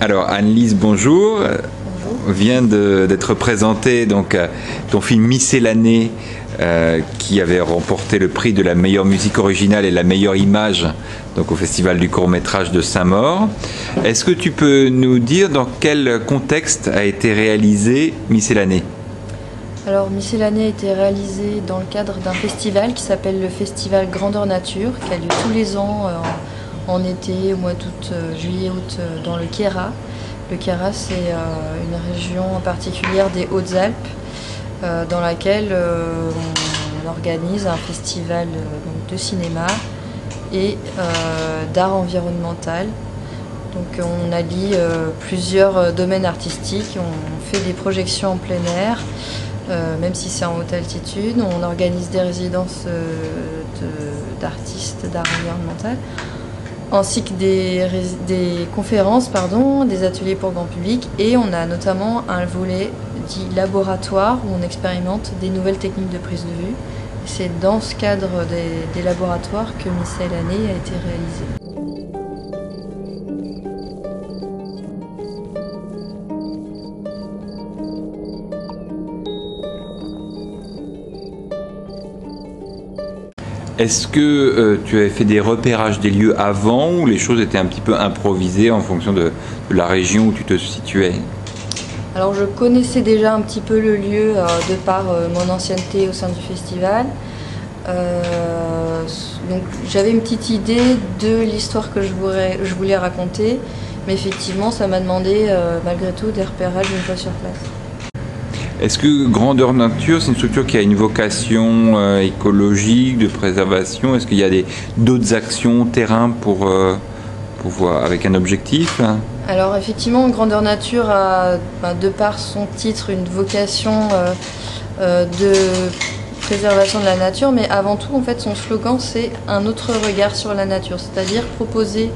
Alors Anne-Lise, bonjour. Vient d'être présenté donc ton film Miscellanée qui avait remporté le prix de la meilleure musique originale et la meilleure image donc au Festival du court-métrage de Saint-Maur. Est-ce que tu peux nous dire dans quel contexte a été réalisé Miscellanée? Alors Miscellanée a été réalisé dans le cadre d'un festival qui s'appelle le Festival Grandeur Nature, qui a lieu tous les ans en été, au mois d'août, juillet-août, dans le Queyras. Le Queyras, c'est une région particulière des Hautes-Alpes dans laquelle on organise un festival de cinéma et d'art environnemental. Donc on allie plusieurs domaines artistiques, on fait des projections en plein air, même si c'est en haute altitude, on organise des résidences d'artistes d'art environnemental, ainsi que des conférences, des ateliers pour grand public, et on a notamment un volet dit laboratoire où on expérimente des nouvelles techniques de prise de vue. C'est dans ce cadre des laboratoires que Miscellanée a été réalisée. Est-ce que tu avais fait des repérages des lieux avant ou les choses étaient un petit peu improvisées en fonction de la région où tu te situais? Alors je connaissais déjà un petit peu le lieu de par mon ancienneté au sein du festival. Donc j'avais une petite idée de l'histoire que je voulais raconter, mais effectivement ça m'a demandé malgré tout des repérages une fois sur place. Est-ce que Grandeur Nature, c'est une structure qui a une vocation écologique, de préservation? Est-ce qu'il y a d'autres actions terrain pour voir avec un objectif? Alors effectivement, Grandeur Nature a, de par son titre, une vocation de préservation de la nature, mais avant tout, en fait, son slogan, c'est un autre regard sur la nature, c'est-à-dire proposer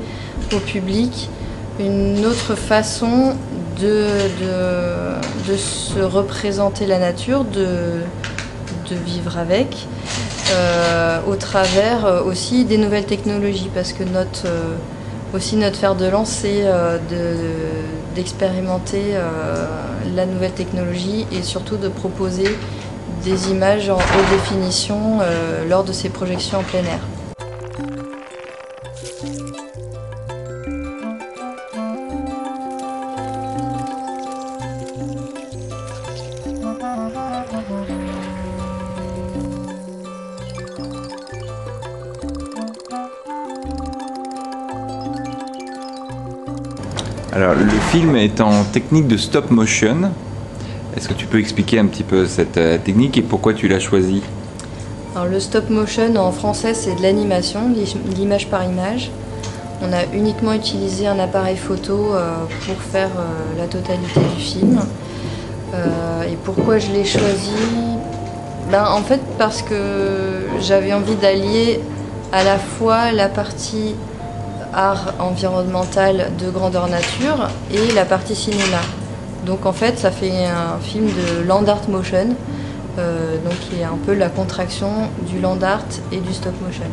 au public une autre façon de se représenter la nature, de vivre avec, au travers aussi des nouvelles technologies, parce que notre fer de lance, c'est d'expérimenter la nouvelle technologie et surtout de proposer des images en haute définition lors de ces projections en plein air. Alors, le film est en technique de stop motion. Est-ce que tu peux expliquer un petit peu cette technique et pourquoi tu l'as choisie? Alors, le stop motion en français, c'est de l'animation, l'image par image. On a uniquement utilisé un appareil photo pour faire la totalité du film. Et pourquoi je l'ai choisi? En fait, parce que j'avais envie d'allier à la fois la partie art environnemental de Grandeur Nature et la partie cinéma. Donc en fait ça fait un film de land art motion, donc qui est un peu la contraction du land art et du stop motion.